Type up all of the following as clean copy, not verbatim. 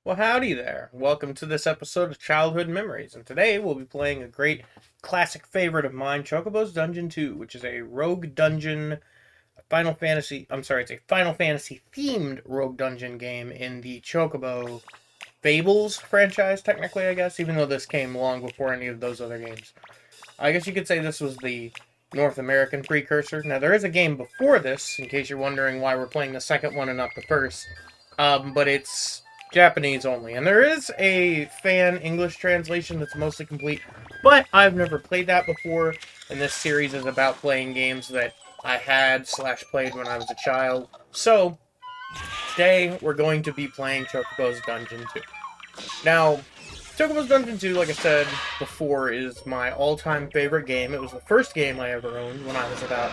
Well, howdy there. Welcome to this episode of Childhood Memories, and today we'll be playing a great classic favorite of mine, Chocobo's Dungeon 2, which is a rogue dungeon it's a Final Fantasy themed rogue dungeon game in the Chocobo Fables franchise, technically, I guess, even though this came long before any of those other games. I guess you could say this was the North American precursor. Now, there is a game before this, in case you're wondering why we're playing the second one and not the first, but it's Japanese only. And there is a fan English translation that's mostly complete, but I've never played that before, and this series is about playing games that I had/played when I was a child. So, today we're going to be playing Chocobo's Dungeon 2. Now, Chocobo's Dungeon 2, like I said before, is my all-time favorite game. It was the first game I ever owned when I was about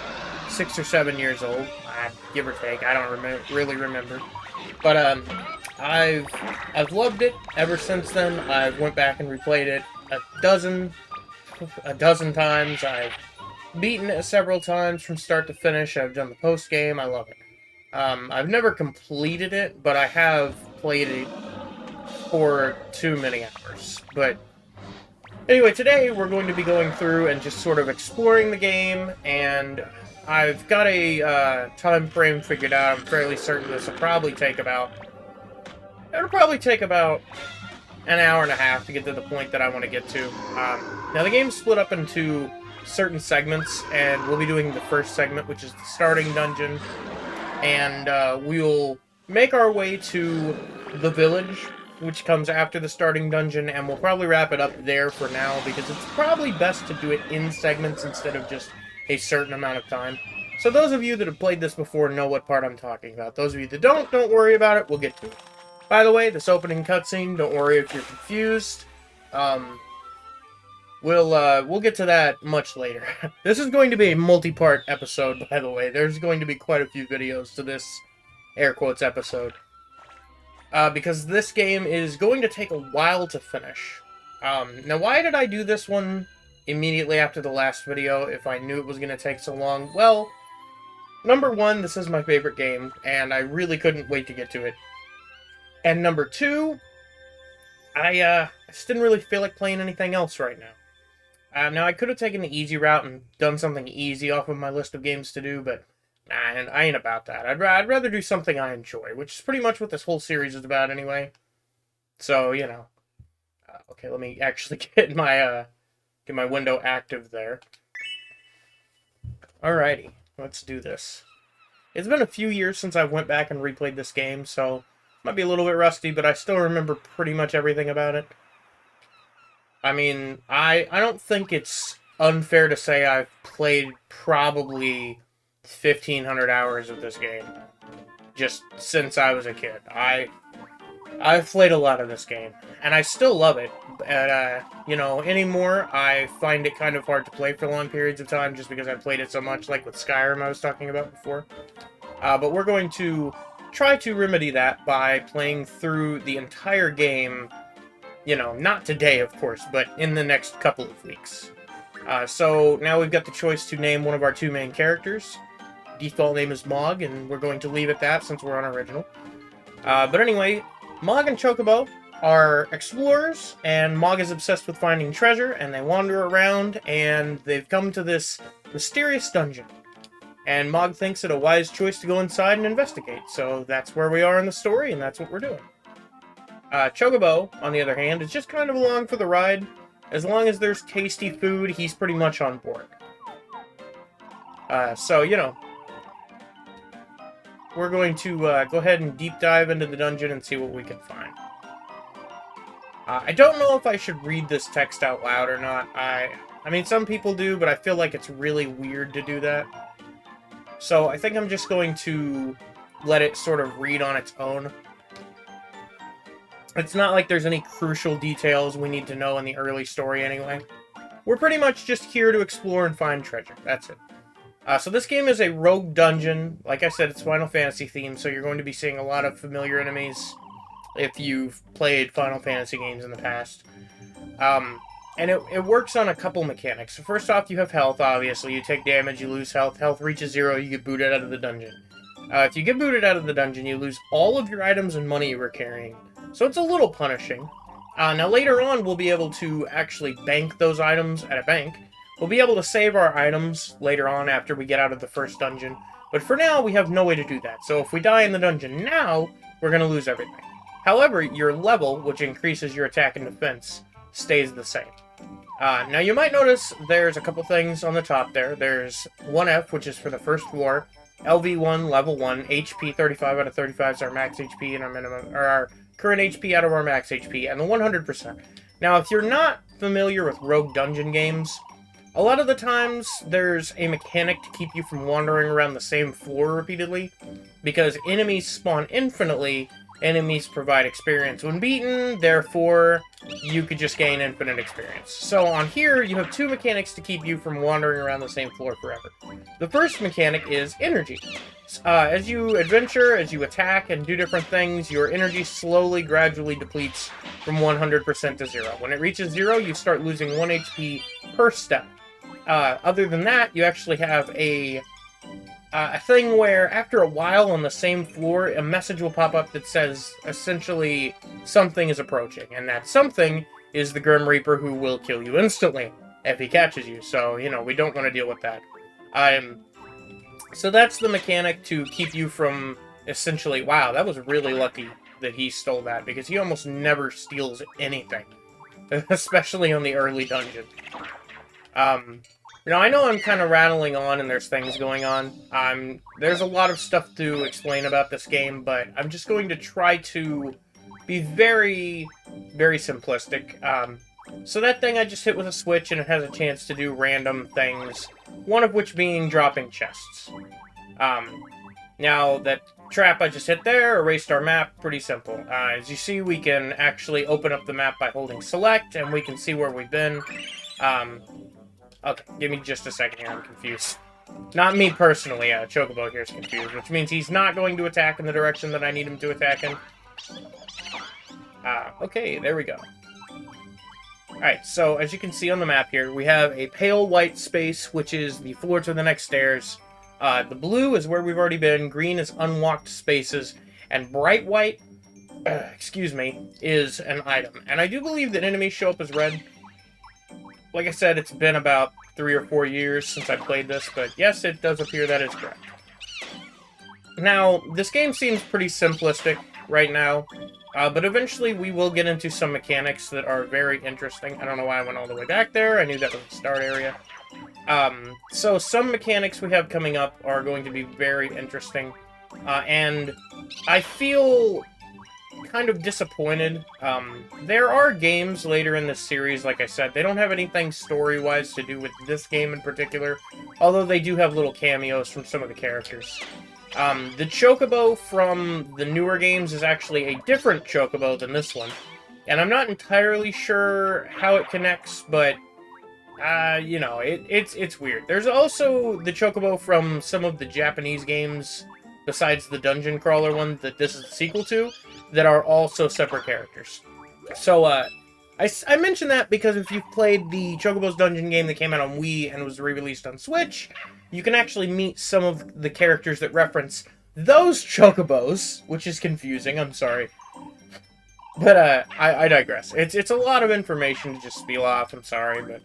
6 or 7 years old, give or take. I don't really remember. But I've loved it ever since then. I've went back and replayed it a dozen times. I've beaten it several times from start to finish. I've done the post game. I love it. I've never completed it, but I have played it for too many hours. But anyway, today we're going to be going through and just sort of exploring the game, and I've got a time frame figured out. I'm fairly certain this will probably take about an hour and a half to get to the point that I want to get to. Now the game's split up into certain segments, and we'll be doing the first segment, which is the starting dungeon, and we'll make our way to the village, which comes after the starting dungeon, and we'll probably wrap it up there for now, because it's probably best to do it in segments instead of just a certain amount of time. So those of you that have played this before know what part I'm talking about. Those of you that don't worry about it, we'll get to it. By the way, this opening cutscene, don't worry if you're confused. We'll get to that much later. This is going to be a multi-part episode, by the way. There's going to be quite a few videos to this air quotes episode. Because this game is going to take a while to finish. Now, why did I do this one immediately after the last video if I knew it was going to take so long? Well, number one, this is my favorite game, and I really couldn't wait to get to it. And number two, I just didn't really feel like playing anything else right now. Now, I could have taken the easy route and done something easy off of my list of games to do, but nah, I ain't about that. I'd rather do something I enjoy, which is pretty much what this whole series is about anyway. So, you know. Okay, let me actually get my window active there. Alrighty, let's do this. It's been a few years since I went back and replayed this game, so might be a little bit rusty, but I still remember pretty much everything about it. I mean, I don't think it's unfair to say I've played probably 1,500 hours of this game just since I was a kid. I've played a lot of this game, and I still love it. But, anymore, I find it kind of hard to play for long periods of time just because I've played it so much, like with Skyrim I was talking about before. But we're going to try to remedy that by playing through the entire game, not today, of course, but in the next couple of weeks. So now we've got the choice to name one of our two main characters. Default name is Mog, and we're going to leave it that since we're on original. But anyway, Mog and Chocobo are explorers, and Mog is obsessed with finding treasure, and they wander around, and they've come to this mysterious dungeon. And Mog thinks it a wise choice to go inside and investigate, so that's where we are in the story, and that's what we're doing. Chocobo, on the other hand, is just kind of along for the ride. As long as there's tasty food, he's pretty much on board. We're going to go ahead and deep dive into the dungeon and see what we can find. I don't know if I should read this text out loud or not. I mean, some people do, but I feel like it's really weird to do that. So I think I'm just going to let it sort of read on its own. It's not like there's any crucial details we need to know in the early story anyway. We're pretty much just here to explore and find treasure. That's it. So this game is a rogue dungeon. Like I said, it's Final Fantasy themed, so you're going to be seeing a lot of familiar enemies if you've played Final Fantasy games in the past. And it works on a couple mechanics. So first off, you have health, obviously. You take damage, you lose health. Health reaches 0, you get booted out of the dungeon. If you get booted out of the dungeon, you lose all of your items and money you were carrying. So it's a little punishing. Now later on, we'll be able to actually bank those items at a bank. We'll be able to save our items later on after we get out of the first dungeon. But for now, we have no way to do that. So if we die in the dungeon now, we're going to lose everything. However, your level, which increases your attack and defense, stays the same. Now you might notice there's a couple things on the top there. There's 1F, which is for the first floor. LV1, level 1, HP 35 out of 35 is our max HP and our minimum, or our current HP out of our max HP, and the 100%. Now, if you're not familiar with rogue dungeon games, a lot of the times there's a mechanic to keep you from wandering around the same floor repeatedly, because enemies spawn infinitely, enemies provide experience when beaten, therefore you could just gain infinite experience. So on here, you have two mechanics to keep you from wandering around the same floor forever. The first mechanic is energy. As you adventure, as you attack and do different things, your energy slowly, gradually depletes from 100% to 0. When it reaches 0, you start losing 1 HP per step. Other than that, you actually have a thing where after a while on the same floor, a message will pop up that says, essentially, something is approaching. And that something is the Grim Reaper, who will kill you instantly if he catches you. So, you know, we don't want to deal with that. So that's the mechanic to keep you from, essentially, wow, that was really lucky that he stole that, because he almost never steals anything. Especially on the early dungeon. Now, I know I'm kind of rattling on and there's things going on. There's a lot of stuff to explain about this game, but I'm just going to try to be very, very simplistic. So that thing I just hit with a switch, and it has a chance to do random things, one of which being dropping chests. Now, that trap I just hit there erased our map, pretty simple. As you see, we can actually open up the map by holding select, and we can see where we've been. Okay, give me just a second here, I'm confused. Not me personally, Chocobo here is confused, which means he's not going to attack in the direction that I need him to attack in. Okay, there we go. Alright, so as you can see on the map here, we have a pale white space, which is the floor to the next stairs. The blue is where we've already been, green is unlocked spaces, and bright white, excuse me, is an item. And I do believe that enemies show up as red. Like I said, it's been about 3 or 4 years since I played this, but yes, it does appear that is correct. Now, this game seems pretty simplistic right now, but eventually we will get into some mechanics that are very interesting. I don't know why I went all the way back there. I knew that was the start area. So some mechanics we have coming up are going to be very interesting, and I feel kind of disappointed. There are games later in this series, like I said, they don't have anything story-wise to do with this game in particular, although they do have little cameos from some of the characters. The Chocobo from the newer games is actually a different Chocobo than this one, and I'm not entirely sure how it connects, but you know, it's weird. There's also the Chocobo from some of the Japanese games, besides the Dungeon Crawler one that this is the sequel to, that are also separate characters. So, I mention that because if you've played the Chocobo's Dungeon game that came out on Wii and was re-released on Switch, you can actually meet some of the characters that reference those Chocobos, which is confusing, I'm sorry. But, I digress. It's a lot of information to just spiel off, I'm sorry, but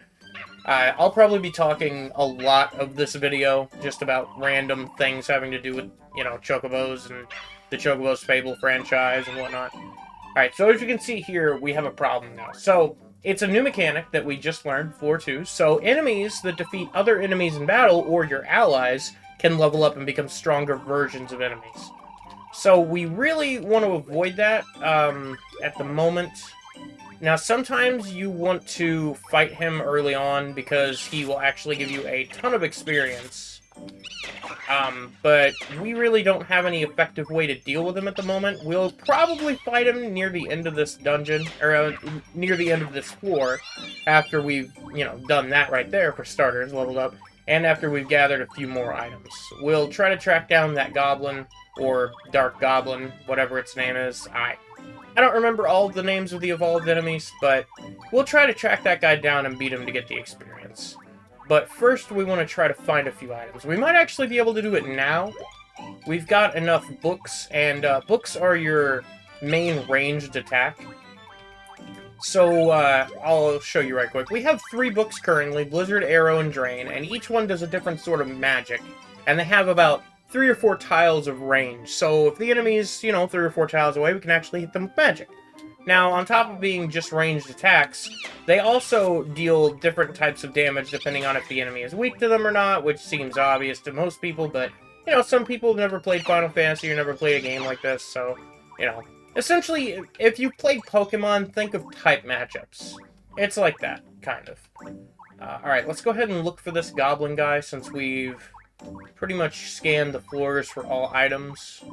I'll probably be talking a lot of this video just about random things having to do with, you know, Chocobos and the Chocobo's Fable franchise and whatnot. Alright, so as you can see here, we have a problem now. So, it's a new mechanic that we just learned, Floor 2. So, enemies that defeat other enemies in battle, or your allies, can level up and become stronger versions of enemies. So, we really want to avoid that at the moment. Now, sometimes you want to fight him early on because he will actually give you a ton of experience. But we really don't have any effective way to deal with him at the moment. We'll probably fight him near the end of this dungeon, or near the end of this floor, after we've, you know, done that right there, for starters, leveled up, and after we've gathered a few more items. We'll try to track down that goblin, or dark goblin, whatever its name is. I don't remember all of the names of the evolved enemies, but we'll try to track that guy down and beat him to get the experience. But first, we want to try to find a few items. We might actually be able to do it now. We've got enough books, and books are your main ranged attack. So, I'll show you right quick. We have 3 books currently, Blizzard, Arrow, and Drain, and each one does a different sort of magic. And they have about 3 or 4 tiles of range. So if the enemy is, 3 or 4 tiles away, we can actually hit them with magic. Now, on top of being just ranged attacks, they also deal different types of damage depending on if the enemy is weak to them or not, which seems obvious to most people, but, some people have never played Final Fantasy or never played a game like this, so, essentially, if you played Pokemon, think of type matchups. It's like that, kind of. Alright, let's go ahead and look for this goblin guy, since we've pretty much scanned the floors for all items.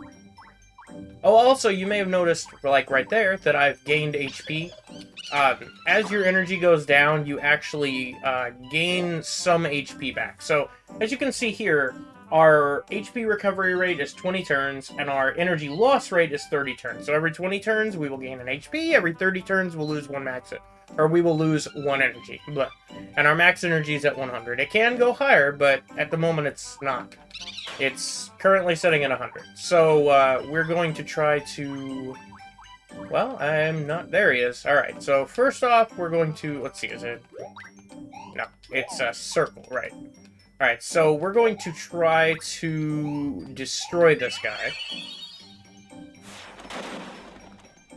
Oh, also, you may have noticed, like right there, that I've gained HP. As your energy goes down, you actually gain some HP back. So, as you can see here, our HP recovery rate is 20 turns, and our energy loss rate is 30 turns. So every 20 turns, we will gain an HP. Every 30 turns, we'll lose 1 max it. Or we will lose 1 energy. Blah. And our max energy is at 100. It can go higher, but at the moment it's not. It's currently setting at 100. So we're going to try to... Well, I'm not... There he is. Alright, so first off, we're going to... Let's see, is it... No, it's a circle, right. Alright, so we're going to try to destroy this guy.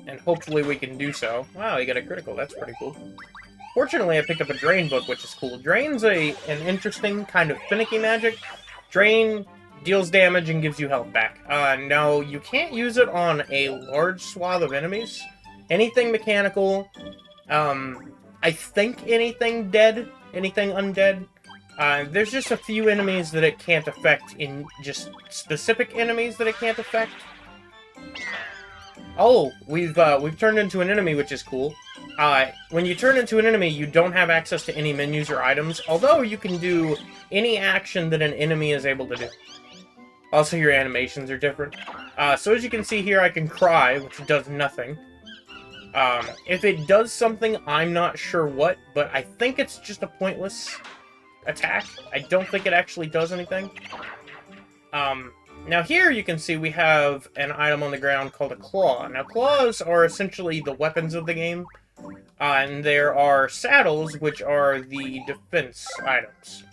And hopefully we can do so. Wow, he got a critical. That's pretty cool. Fortunately, I picked up a Drain book, which is cool. Drain's an interesting kind of finicky magic. Drain deals damage and gives you health back. No, you can't use it on a large swath of enemies. Anything mechanical. I think anything dead. Anything undead. There's just a few enemies that it can't affect, in just specific enemies that it can't affect. Oh, we've turned into an enemy, which is cool. When you turn into an enemy, you don't have access to any menus or items, although you can do any action that an enemy is able to do. Also, your animations are different. So as you can see here, I can cry, which does nothing. If it does something, I'm not sure what, but I think it's just a pointless attack. I don't think it actually does anything. Now here you can see we have an item on the ground called a claw. Now claws are essentially the weapons of the game. And there are saddles, which are the defense items.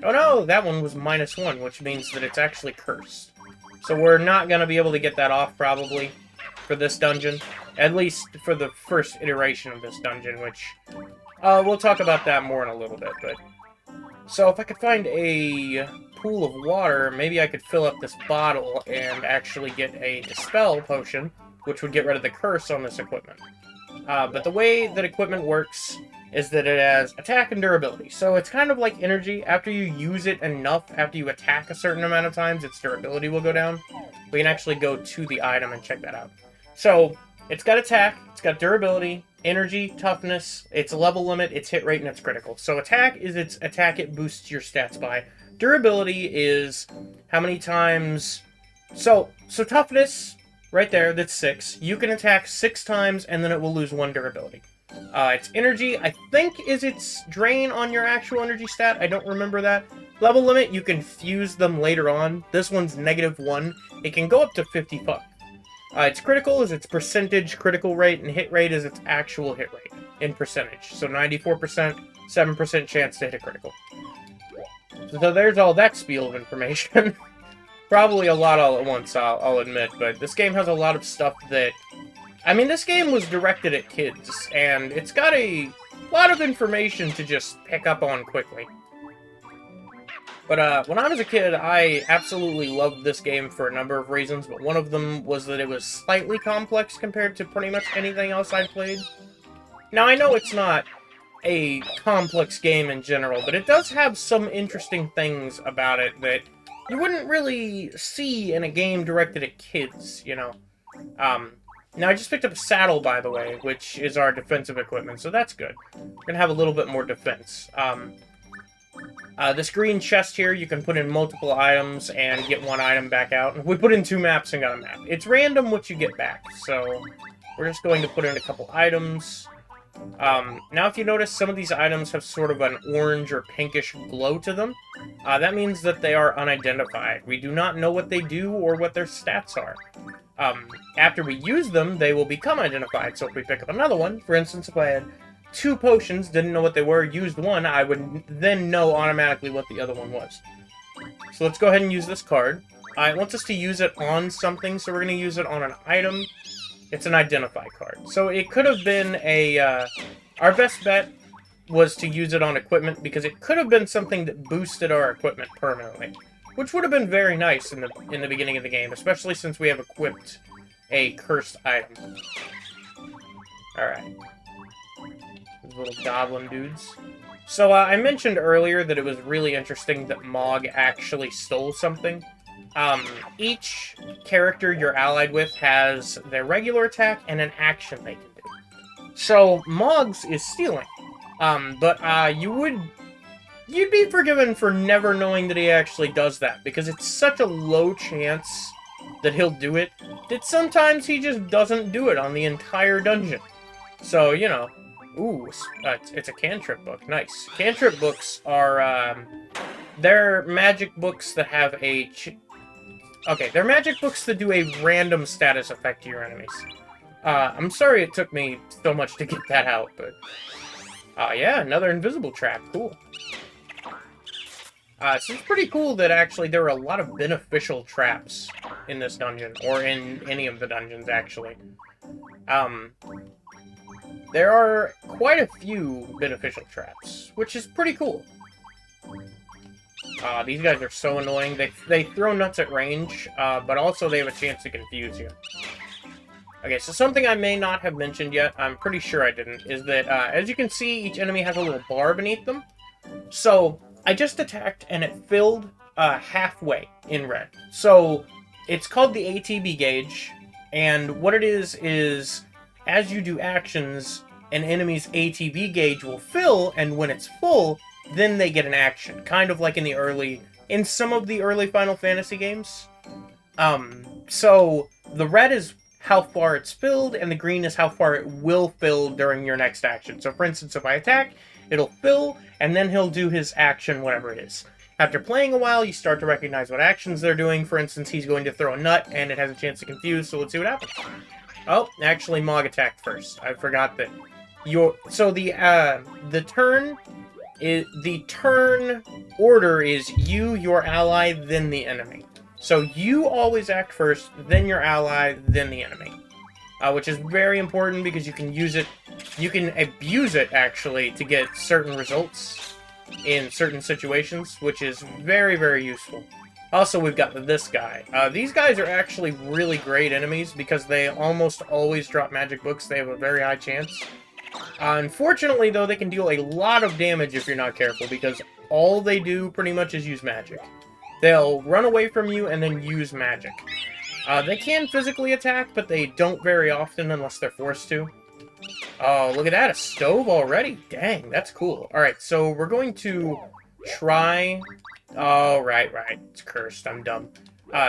Oh no, that one was -1, which means that it's actually cursed. So we're not going to be able to get that off, probably, for this dungeon. At least for the first iteration of this dungeon, which... we'll talk about that more in a little bit, but... So if I could find a pool of water, maybe I could fill up this bottle and actually get a Dispel potion, which would get rid of the curse on this equipment. But the way that equipment works is that it has attack and durability. So it's kind of like energy. After you use it enough, after you attack a certain amount of times, its durability will go down. We can actually go to the item and check that out. So it's got attack, it's got durability, energy, toughness, its level limit, its hit rate, and its critical. So attack is its attack it boosts your stats by. Durability is how many times... So toughness, right there, that's 6. You can attack 6 times, and then it will lose 1 durability. Its energy, I think, is its drain on your actual energy stat. I don't remember that. Level limit, you can fuse them later on. This one's -1. It can go up to 55. Its critical is its percentage critical rate, and hit rate is its actual hit rate in percentage. So 94%, 7% chance to hit a critical. So there's all that spiel of information. Probably a lot all at once, I'll admit, but this game has a lot of stuff that... I mean, this game was directed at kids, and it's got a lot of information to just pick up on quickly. But when I was a kid, I absolutely loved this game for a number of reasons, but one of them was that it was slightly complex compared to pretty much anything else I'd played. Now, I know it's not a complex game in general, but it does have some interesting things about it that you wouldn't really see in a game directed at kids, you know. Now, I just picked up a saddle, by the way, which is our defensive equipment, so that's good. We're going to have a little bit more defense. This green chest here, you can put in multiple items and get 1 item back out. We put in 2 maps and got a map. It's random what you get back, so we're just going to put in a couple items. Now, if you notice, some of these items have sort of an orange or pinkish glow to them. That means that they are unidentified. We do not know what they do or what their stats are. After we use them, they will become identified. So if we pick up another one, for instance, if I had 2 potions, didn't know what they were, used one, I would then know automatically what the other one was. So let's go ahead and use this card. It wants us to use it on something, so we're going to use it on an item. It's an identify card. So it could have been a... our best bet was to use it on equipment, because it could have been something that boosted our equipment permanently. Which would have been very nice in the beginning of the game, especially since we have equipped a cursed item. Alright. These little goblin dudes. So, I mentioned earlier that it was really interesting that Mog actually stole something. Each character you're allied with has their regular attack and an action they can do. So, Mog's is stealing. But you'd be forgiven for never knowing that he actually does that, because it's such a low chance that he'll do it, that sometimes he just doesn't do it on the entire dungeon. So, you know, ooh, it's a cantrip book, nice. Cantrip books are, they're magic books that have a... Okay, they're magic books that do a random status effect to your enemies. I'm sorry it took me so much to get that out, but... yeah, another invisible trap, cool. So it's pretty cool that actually there are a lot of beneficial traps in this dungeon, or in any of the dungeons, actually. There are quite a few beneficial traps, which is pretty cool. These guys are so annoying. They throw nuts at range, but also they have a chance to confuse you. Okay, so something I may not have mentioned yet, I'm pretty sure I didn't, is that, as you can see, each enemy has a little bar beneath them. So, I just attacked, and it filled halfway in red. So, it's called the ATB gauge, and what it is, as you do actions, an enemy's ATB gauge will fill, and when it's full, then they get an action. Kind of like in some of the early Final Fantasy games. So, the red is how far it's filled, and the green is how far it will fill during your next action. So, for instance, if I attack, it'll fill, and then he'll do his action, whatever it is. After playing a while, you start to recognize what actions they're doing. For instance, he's going to throw a nut, and it has a chance to confuse, so let's see what happens. Oh, actually, Mog attacked first. I forgot that. So the turn order is you, your ally, then the enemy. So you always act first, then your ally, then the enemy. Which is very important because you can use it, you can abuse it, actually, to get certain results in certain situations, which is very, very useful. Also, we've got this guy. These guys are actually really great enemies because they almost always drop magic books. They have a very high chance. Unfortunately, though, they can deal a lot of damage if you're not careful because all they do pretty much is use magic. They'll run away from you and then use magic. They can physically attack, but they don't very often unless they're forced to. Oh, look at that, a stove already? Dang, that's cool. Alright, so we're going to try... Oh, right, it's cursed, I'm dumb.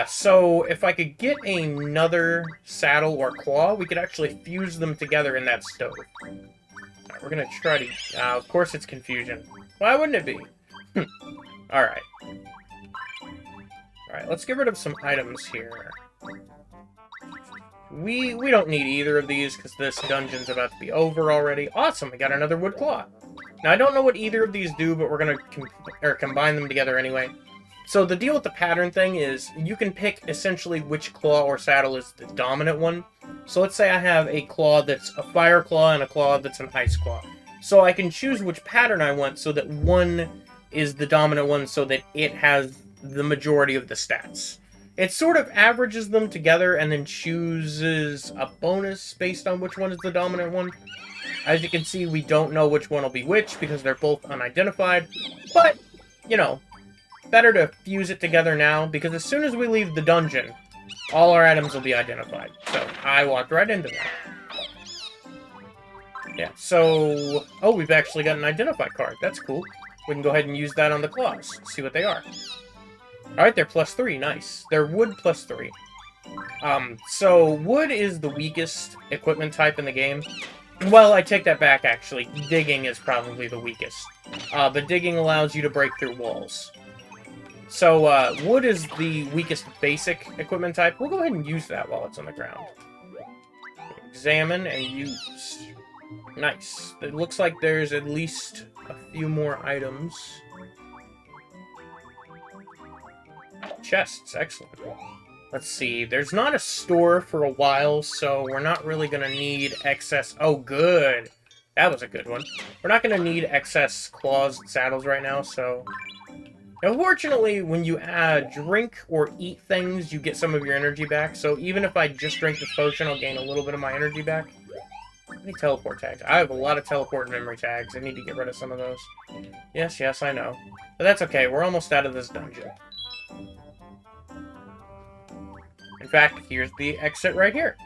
So if I could get another saddle or claw, we could actually fuse them together in that stove. Alright, we're gonna try to... of course it's confusion. Why wouldn't it be? Alright. Alright, let's get rid of some items here. We don't need either of these, because this dungeon's about to be over already. Awesome, we got another wood claw. Now, I don't know what either of these do, but we're going to combine them together anyway. So the deal with the pattern thing is, you can pick essentially which claw or saddle is the dominant one. So let's say I have a claw that's a fire claw and a claw that's an ice claw. So I can choose which pattern I want so that one is the dominant one so that it has the majority of the stats. It sort of averages them together and then chooses a bonus based on which one is the dominant one. As you can see, we don't know which one will be which because they're both unidentified. But, you know, better to fuse it together now because as soon as we leave the dungeon, all our items will be identified. So, I walked right into that. Yeah, so... Oh, we've actually got an identify card. That's cool. We can go ahead and use that on the claws. See what they are. Alright, they're +3. Nice. They're wood +3. So, wood is the weakest equipment type in the game. Well, I take that back, actually. Digging is probably the weakest. But digging allows you to break through walls. So, wood is the weakest basic equipment type. We'll go ahead and use that while it's on the ground. Examine and use. Nice. It looks like there's at least a few more items. Chests, excellent. Let's see, there's not a store for a while, so we're not really going to need excess... Oh, good! That was a good one. We're not going to need excess claws and saddles right now, so... Unfortunately, when you drink or eat things, you get some of your energy back, so even if I just drink this potion, I'll gain a little bit of my energy back. How many teleport tags? I have a lot of teleport memory tags. I need to get rid of some of those. Yes, yes, I know. But that's okay, we're almost out of this dungeon. In fact, here's the exit right here.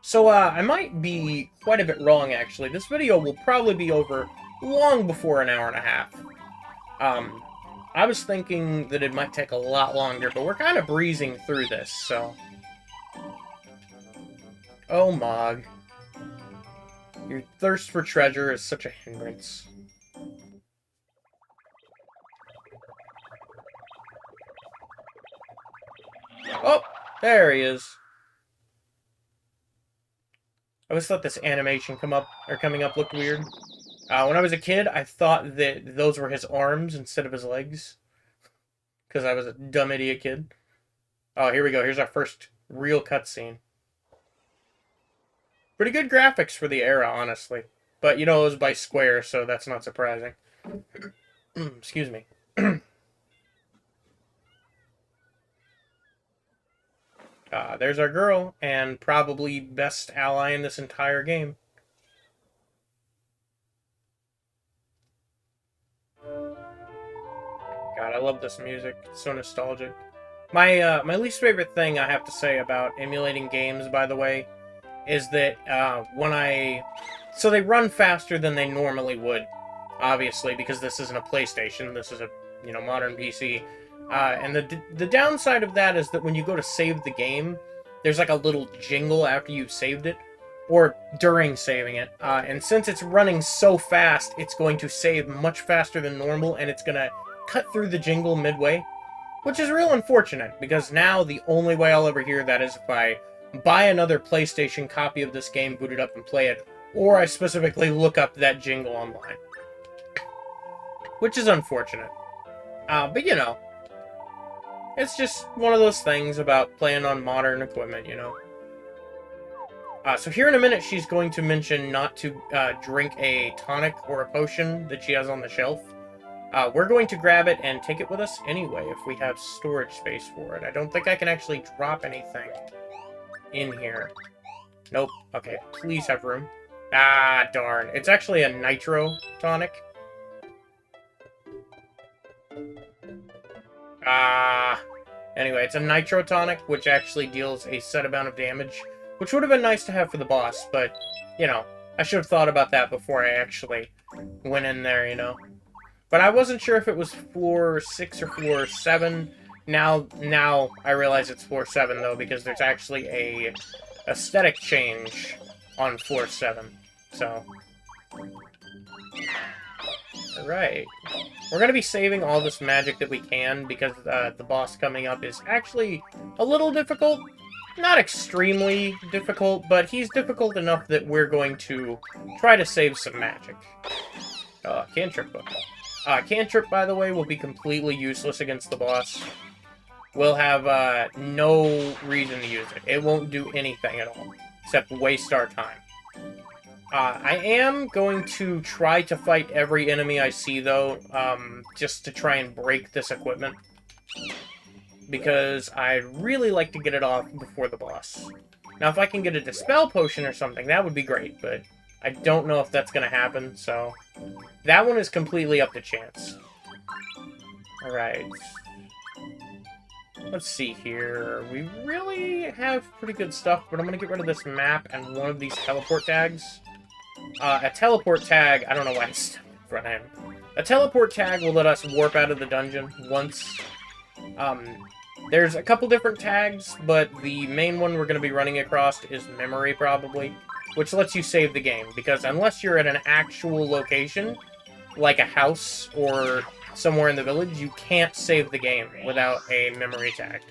So, I might be quite a bit wrong, actually. This video will probably be over long before an hour and a half. I was thinking that it might take a lot longer, but we're kind of breezing through this, so... Oh, Mog. Your thirst for treasure is such a hindrance. Oh, there he is. I always thought this animation coming up looked weird. When I was a kid, I thought that those were his arms instead of his legs. Because I was a dumb idiot kid. Oh, here we go. Here's our first real cutscene. Pretty good graphics for the era, honestly. But, you know, it was by Square, so that's not surprising. Excuse me. There's our girl, and probably best ally in this entire game. God, I love this music. It's so nostalgic. My least favorite thing I have to say about emulating games, by the way, is that so they run faster than they normally would, obviously, because this isn't a PlayStation. This is a, you know, modern PC. And the downside of that is that when you go to save the game, there's like a little jingle after you've saved it, or during saving it. And since it's running so fast, it's going to save much faster than normal, and it's going to cut through the jingle midway, which is real unfortunate, because now the only way I'll ever hear that is if I buy another PlayStation copy of this game, boot it up, and play it, or I specifically look up that jingle online. Which is unfortunate. But you know, it's just one of those things about playing on modern equipment, you know. So here in a minute, she's going to mention not to drink a tonic or a potion that she has on the shelf. We're going to grab it and take it with us anyway, if we have storage space for it. I don't think I can actually drop anything in here. Nope. Okay, please have room. Ah, darn. It's actually a nitro tonic. Anyway, it's a nitro tonic, which actually deals a set amount of damage, which would have been nice to have for the boss, but, you know, I should have thought about that before I actually went in there, you know. But I wasn't sure if it was floor 6 or floor 7. Now I realize it's floor 7, though, because there's actually a aesthetic change on floor 7, so... Alright. We're going to be saving all this magic that we can, because the boss coming up is actually a little difficult. Not extremely difficult, but he's difficult enough that we're going to try to save some magic. Cantrip book. Cantrip, by the way, will be completely useless against the boss. We'll have no reason to use it. It won't do anything at all, except waste our time. I am going to try to fight every enemy I see, though, just to try and break this equipment. Because I'd really like to get it off before the boss. Now, if I can get a Dispel Potion or something, that would be great, but I don't know if that's going to happen, so... That one is completely up to chance. Alright. Let's see here. We really have pretty good stuff, but I'm going to get rid of this map and one of these teleport tags. A teleport tag, I don't know why I stepped in front of him. A teleport tag will let us warp out of the dungeon once. There's a couple different tags, but the main one we're going to be running across is memory, probably, which lets you save the game, because unless you're at an actual location, like a house or somewhere in the village, you can't save the game without a memory tag.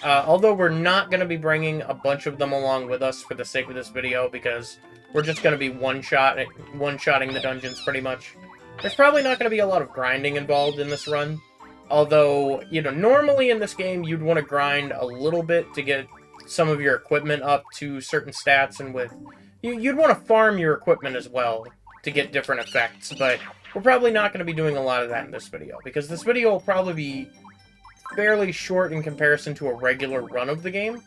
Although we're not going to be bringing a bunch of them along with us for the sake of this video, because we're just going to be one-shotting the dungeons pretty much. There's probably not going to be a lot of grinding involved in this run. Although, you know, normally in this game, you'd want to grind a little bit to get some of your equipment up to certain stats, and you'd want to farm your equipment as well to get different effects, but we're probably not going to be doing a lot of that in this video, because this video will probably be fairly short in comparison to a regular run of the game.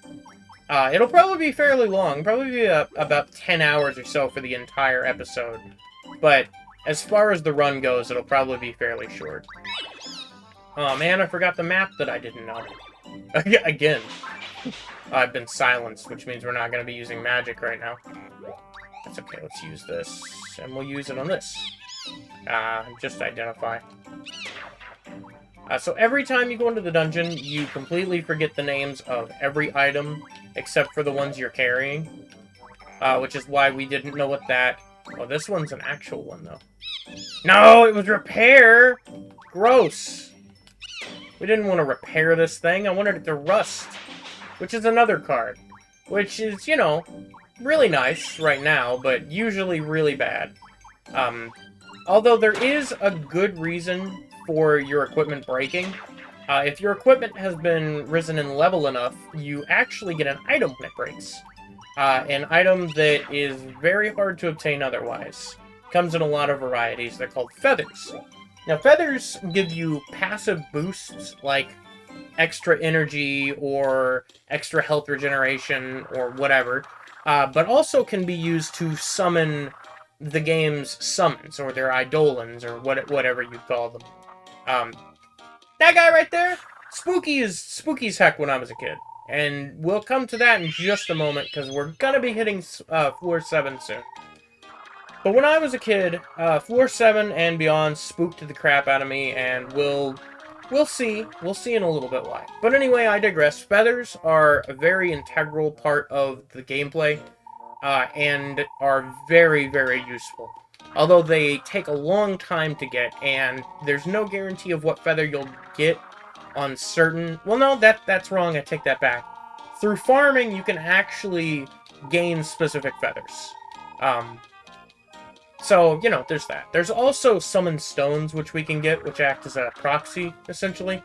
It'll probably be fairly long, probably be about 10 hours or so for the entire episode, but as far as the run goes, it'll probably be fairly short. Oh man, I forgot the map that I didn't know. Again. I've been silenced, which means we're not going to be using magic right now. That's okay, let's use this, and we'll use it on this. Just identify. So every time you go into the dungeon, you completely forget the names of every item, except for the ones you're carrying. Which is why we didn't know what that... Oh, this one's an actual one, though. No, it was repair! Gross! We didn't want to repair this thing, I wanted it to rust. Which is another card. Which is, you know, really nice right now, but usually really bad. Although there is a good reason for your equipment breaking. If your equipment has been risen in level enough, you actually get an item when it breaks. An item that is very hard to obtain otherwise. Comes in a lot of varieties. They're called feathers. Now, feathers give you passive boosts, like extra energy or extra health regeneration or whatever, but also can be used to summon the game's summons, or their eidolons, or whatever you call them. That guy right there, spooky's heck when I was a kid. And we'll come to that in just a moment, because we're going to be hitting Floor 7 soon. But when I was a kid, Floor 7 and beyond spooked the crap out of me, and we'll see. We'll see in a little bit why. But anyway, I digress. Feathers are a very integral part of the gameplay, and are very, very useful. Although they take a long time to get, and there's no guarantee of what feather you'll get on certain... Well, no, that's wrong. I take that back. Through farming, you can actually gain specific feathers. So, you know, there's that. There's also summon stones, which we can get, which act as a proxy, essentially.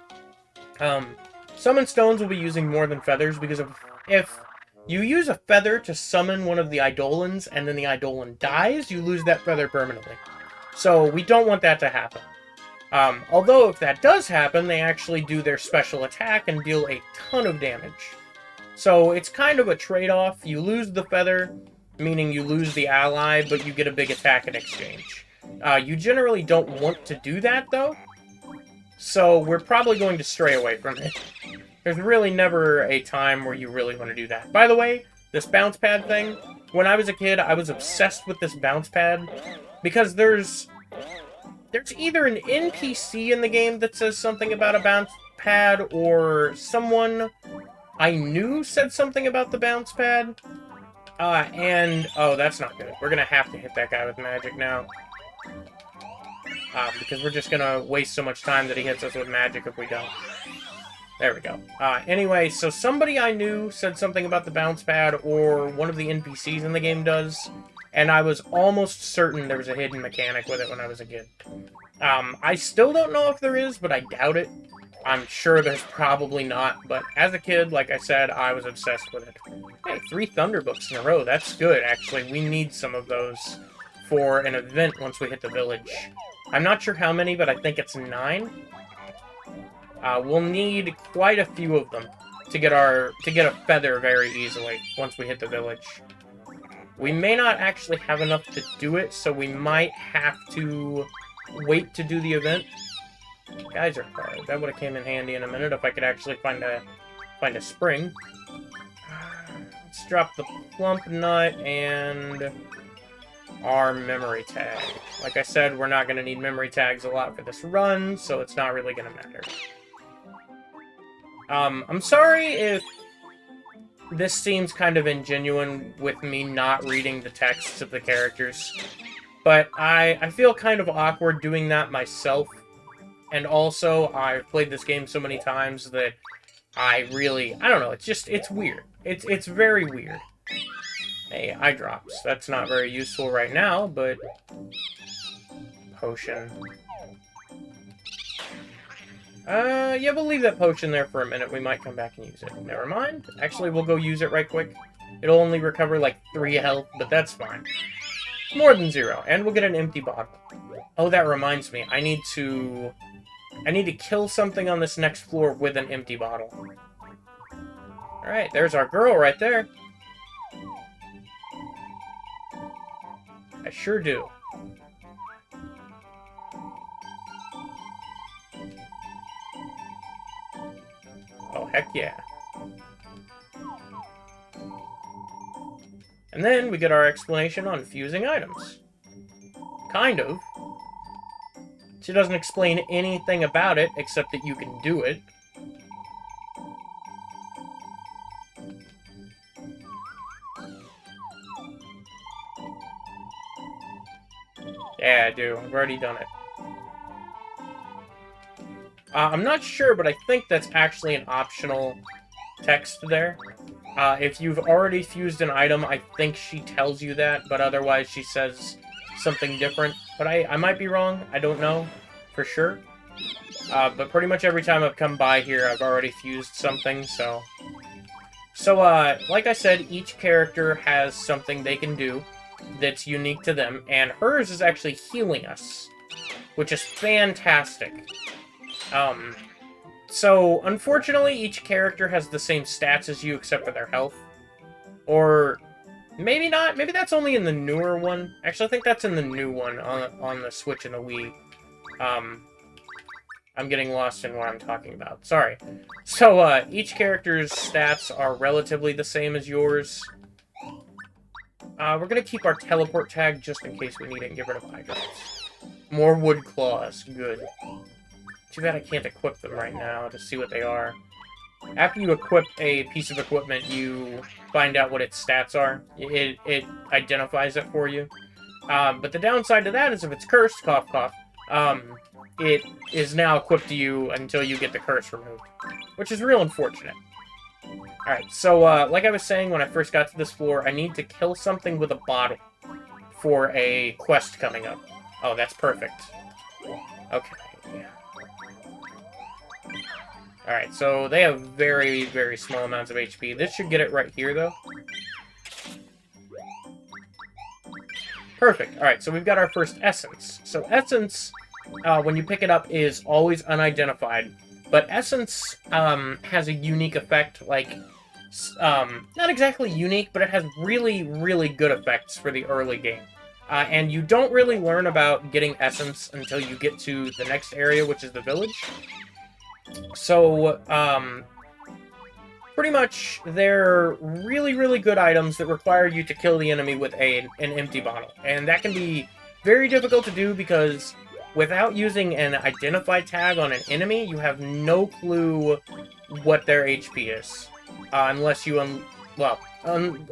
Summon stones will be using more than feathers, because if you use a feather to summon one of the eidolons, and then the eidolon dies, you lose that feather permanently. So, we don't want that to happen. Although, if that does happen, they actually do their special attack and deal a ton of damage. So, it's kind of a trade-off. You lose the feather, meaning you lose the ally, but you get a big attack in exchange. You generally don't want to do that, though, so we're probably going to stray away from it. There's really never a time where you really want to do that. By the way, this bounce pad thing, when I was a kid, I was obsessed with this bounce pad, because there's either an NPC in the game that says something about a bounce pad, or someone I knew said something about the bounce pad. Oh, that's not good. We're gonna have to hit that guy with magic now. Because we're just gonna waste so much time that he hits us with magic if we don't. There we go. Anyway, so somebody I knew said something about the bounce pad, or one of the NPCs in the game does, and I was almost certain there was a hidden mechanic with it when I was a kid. I still don't know if there is, but I doubt it. I'm sure there's probably not, but as a kid, like I said, I was obsessed with it. Hey, 3 Thunder books in a row. That's good, actually. We need some of those for an event once we hit the village. I'm not sure how many, but I think it's 9. We'll need quite a few of them to get a feather very easily once we hit the village. We may not actually have enough to do it, so we might have to wait to do the event. Geyser card. That would have came in handy in a minute if I could actually find a spring. Let's drop the plump nut and our memory tag. Like I said, we're not going to need memory tags a lot for this run, so it's not really going to matter. I'm sorry if this seems kind of ingenuine with me not reading the texts of the characters. But I feel kind of awkward doing that myself. And also, I've played this game so many times that I don't know, it's weird. It's very weird. Hey, eye drops. That's not very useful right now, but... Potion. Yeah, we'll leave that potion there for a minute. We might come back and use it. Never mind. Actually, we'll go use it right quick. It'll only recover, like, 3 health, but that's fine. More than 0. And we'll get an empty bottle. Oh, that reminds me. I need to kill something on this next floor with an empty bottle. Alright, there's our girl right there. I sure do. Oh, heck yeah. And then we get our explanation on fusing items. Kind of. She doesn't explain anything about it, except that you can do it. Yeah, I do. I've already done it. I'm not sure, but I think that's actually an optional text there. If you've already fused an item, I think she tells you that, but otherwise she says something different. But I might be wrong. I don't know for sure. But pretty much every time I've come by here, I've already fused something, so... So, like I said, each character has something they can do that's unique to them, and hers is actually healing us, which is fantastic. So, unfortunately, each character has the same stats as you, except for their health. Or, maybe not. Maybe that's only in the newer one. Actually, I think that's in the new one on the Switch and the Wii. I'm getting lost in what I'm talking about. Sorry. So, each character's stats are relatively the same as yours. We're gonna keep our teleport tag just in case we need it and get rid of eye drops. More wood claws. Good. Too bad I can't equip them right now to see what they are. After you equip a piece of equipment, you find out what its stats are. It identifies it for you. But the downside to that is if it's cursed, cough cough, it is now equipped to you until you get the curse removed. Which is real unfortunate. Alright, so like I was saying when I first got to this floor, I need to kill something with a bottle for a quest coming up. Oh, that's perfect. Okay. Alright, so they have very, very small amounts of HP. This should get it right here, though. Perfect. Alright, so we've got our first Essence. So Essence, when you pick it up, is always unidentified. But Essence has a unique effect, like... not exactly unique, but it has really, really good effects for the early game. And you don't really learn about getting Essence until you get to the next area, which is the village. So, pretty much, they're really, really good items that require you to kill the enemy with an empty bottle. And that can be very difficult to do because without using an identify tag on an enemy, you have no clue what their HP is. Unless you,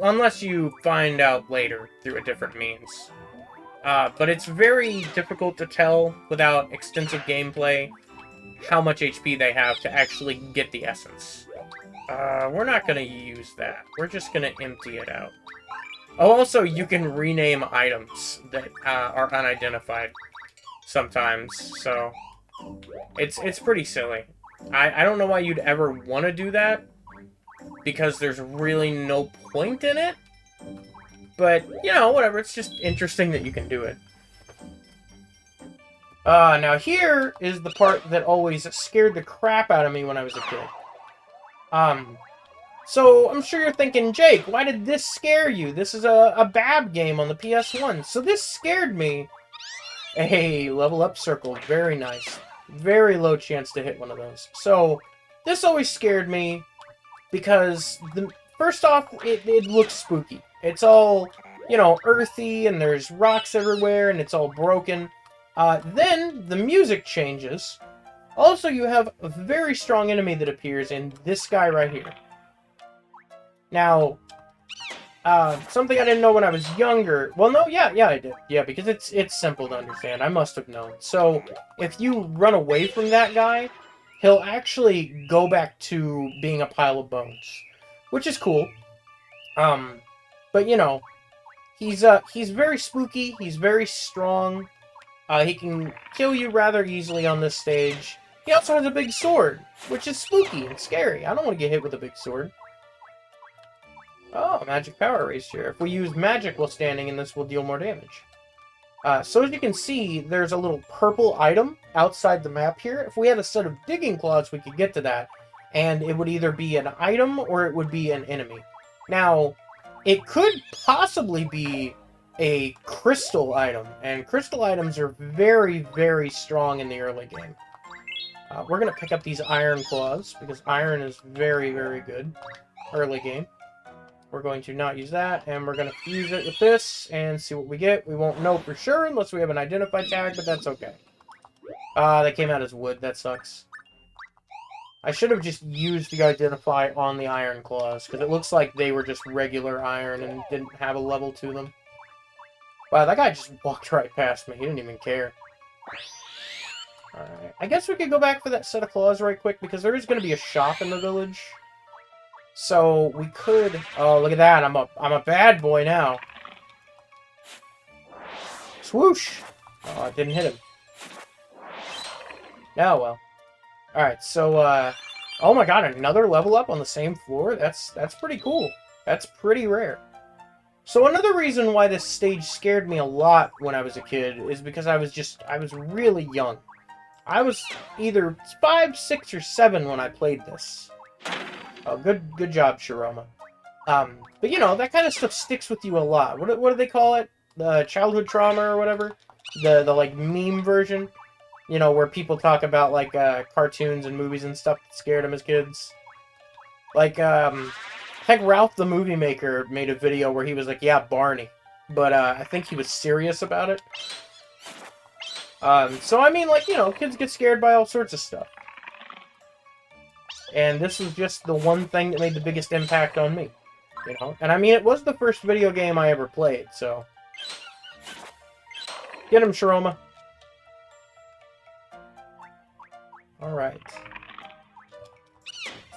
unless you find out later through a different means. But it's very difficult to tell without extensive gameplay how much HP they have to actually get the essence. We're not going to use that. We're just going to empty it out. Oh, also, you can rename items that are unidentified sometimes, so it's pretty silly. I don't know why you'd ever want to do that, because there's really no point in it. But, you know, whatever, it's just interesting that you can do it. Now here is the part that always scared the crap out of me when I was a kid. So I'm sure you're thinking, Jake, why did this scare you? This is a bad game on the PS1. So this scared me. Hey, level up circle, very nice. Very low chance to hit one of those. So, this always scared me because, first off, it looks spooky. It's all, you know, earthy, and there's rocks everywhere, and it's all broken. Then, the music changes. Also, you have a very strong enemy that appears in this guy right here. Now, something I didn't know when I was younger. Well, no, yeah, I did. Yeah, because it's simple to understand. I must have known. So, if you run away from that guy, he'll actually go back to being a pile of bones, which is cool. But you know, he's very spooky. He's very strong. He can kill you rather easily on this stage. He also has a big sword, which is spooky and scary. I don't want to get hit with a big sword. Oh, magic power raised here. If we use magic while standing in this, will deal more damage. So as you can see, there's a little purple item outside the map here. If we had a set of digging claws, we could get to that. And it would either be an item or it would be an enemy. Now, it could possibly be a crystal item. And crystal items are very, very strong in the early game. We're going to pick up these iron claws, because iron is very, very good early game. We're going to not use that, and we're going to fuse it with this, and see what we get. We won't know for sure unless we have an identify tag, but that's okay. That came out as wood. That sucks. I should have just used the identify on the iron claws, because it looks like they were just regular iron and didn't have a level to them. Wow, that guy just walked right past me. He didn't even care. Alright, I guess we could go back for that set of claws right quick, because there is going to be a shop in the village. So, we could... Oh, look at that. I'm a bad boy now. Swoosh! Oh, I didn't hit him. Oh, well. Alright, so, oh my god, another level up on the same floor? That's pretty cool. That's pretty rare. So, another reason why this stage scared me a lot when I was a kid is because I was really young. I was either 5, 6, or 7 when I played this. Oh, good job, Shiroma. But you know, that kind of stuff sticks with you a lot. What do they call it? The childhood trauma or whatever? The like meme version? You know, where people talk about like cartoons and movies and stuff that scared them as kids. Like, I think Ralph the Movie Maker made a video where he was like, yeah, Barney. But I think he was serious about it. So I mean, like, you know, kids get scared by all sorts of stuff. And this was just the one thing that made the biggest impact on me. You know? And I mean, it was the first video game I ever played, so... Get him, Shiroma. Alright.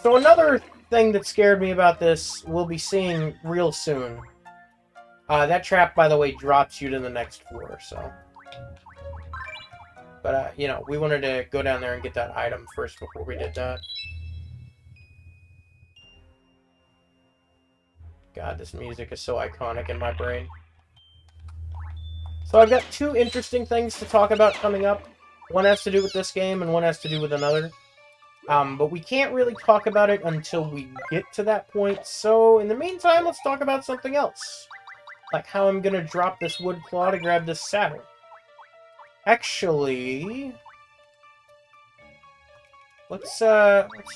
So another thing that scared me about this, we'll be seeing real soon. That trap, by the way, drops you to the next floor, so... But, you know, we wanted to go down there and get that item first before we did that. God, this music is so iconic in my brain. So I've got two interesting things to talk about coming up. One has to do with this game, and one has to do with another. But we can't really talk about it until we get to that point, so in the meantime, let's talk about something else. Like how I'm gonna drop this wood claw to grab this saddle. Actually... Let's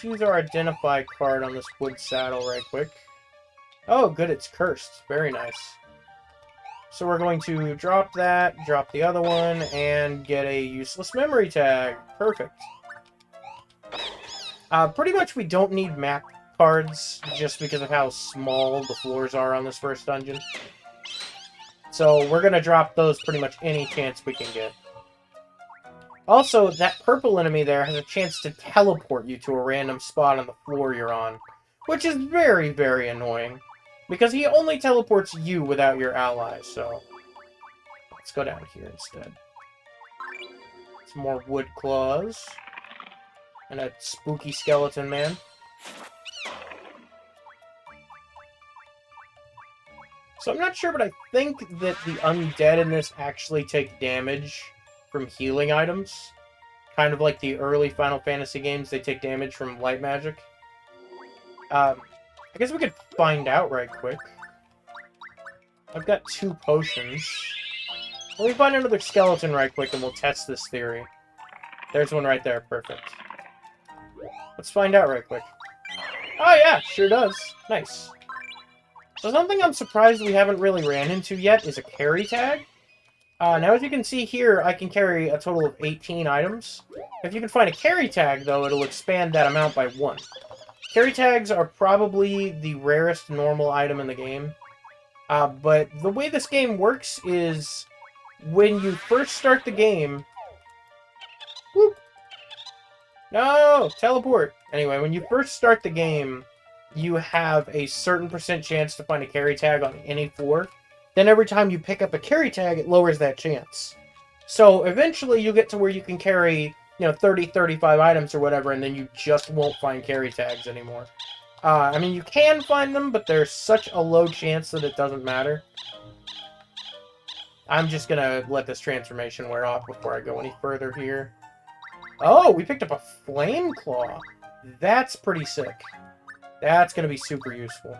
use our identify card on this wood saddle right quick. Oh, good, it's cursed. Very nice. So we're going to drop that, drop the other one, and get a useless memory tag. Perfect. Pretty much we don't need map cards, just because of how small the floors are on this first dungeon. So we're going to drop those pretty much any chance we can get. Also, that purple enemy there has a chance to teleport you to a random spot on the floor you're on, which is very, very annoying. Because he only teleports you without your allies, so... Let's go down here instead. Some more wood claws. And a spooky skeleton man. So I'm not sure, but I think that the undead in this actually take damage from healing items. Kind of like the early Final Fantasy games, they take damage from light magic. I guess we could find out right quick. I've got 2 potions. Let me find another skeleton right quick and we'll test this theory. There's one right there. Perfect. Let's find out right quick. Oh yeah, sure does. Nice. So something I'm surprised we haven't really ran into yet is a carry tag. Now as you can see here, I can carry a total of 18 items. If you can find a carry tag, though, it'll expand that amount by 1. Carry tags are probably the rarest normal item in the game. But the way this game works is when you first start the game... Whoop! No! Teleport! Anyway, when you first start the game, you have a certain % chance to find a carry tag on any floor. Then every time you pick up a carry tag, it lowers that chance. So eventually you get to where you can carry, 30, 35 items or whatever, and then you just won't find carry tags anymore. I mean, you can find them, but there's such a low chance that it doesn't matter. I'm just gonna let this transformation wear off before I go any further here. Oh, we picked up a flame claw. That's pretty sick. That's gonna be super useful.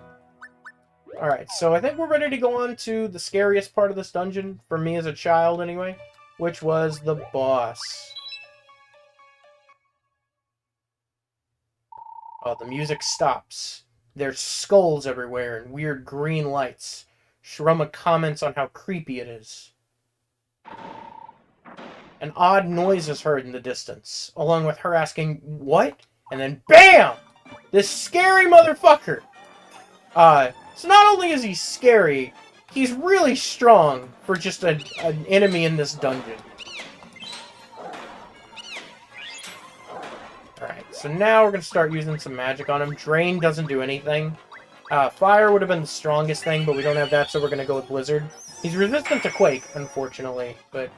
Alright, so I think we're ready to go on to the scariest part of this dungeon, for me as a child anyway, which was the boss. Oh, the music stops. There's skulls everywhere and weird green lights. Shiroma comments on how creepy it is. An odd noise is heard in the distance, along with her asking, "What?" And then BAM! This scary motherfucker! So not only is he scary, he's really strong for just an enemy in this dungeon. Alright, so now we're going to start using some magic on him. Drain doesn't do anything. Fire would have been the strongest thing, but we don't have that, so we're going to go with Blizzard. He's resistant to Quake, unfortunately, but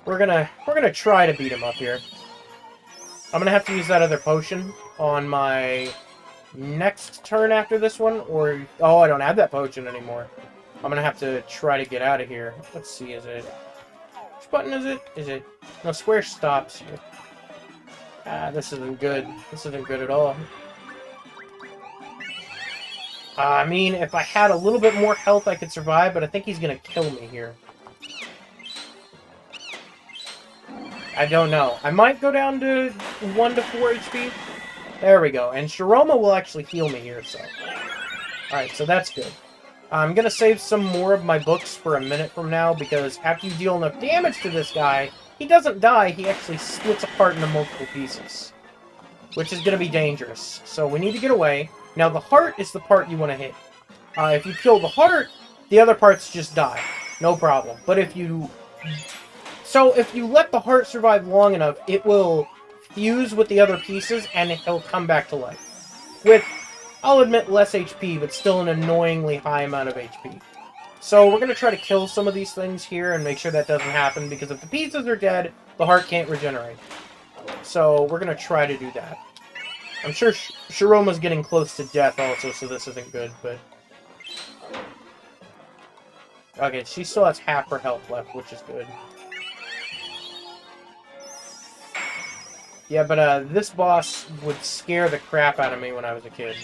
we're gonna try to beat him up here. I'm gonna have to use that other potion on my next turn after this one, or... Oh, I don't have that potion anymore. I'm gonna have to try to get out of here. Let's see, is it... Which button is it? Is it... No, square stops here. This isn't good. This isn't good at all. I mean, if I had a little bit more health, I could survive, but I think he's gonna kill me here. I don't know. I might go down to 1 to 4 HP. There we go. And Shiroma will actually heal me here, so... Alright, so that's good. I'm gonna save some more of my books for a minute from now, because after you deal enough damage to this guy, he doesn't die, he actually splits apart into multiple pieces. Which is gonna be dangerous. So we need to get away. Now, the heart is the part you want to hit. If you kill the heart, the other parts just die. No problem. But if you... So, if you let the heart survive long enough, it will fuse with the other pieces, and it'll come back to life. With, I'll admit, less HP, but still an annoyingly high amount of HP. So, we're going to try to kill some of these things here and make sure that doesn't happen, because if the pieces are dead, the heart can't regenerate. So, we're going to try to do that. I'm sure Shiroma's getting close to death also, so this isn't good, but... Okay, she still has half her health left, which is good. Yeah, but this boss would scare the crap out of me when I was a kid.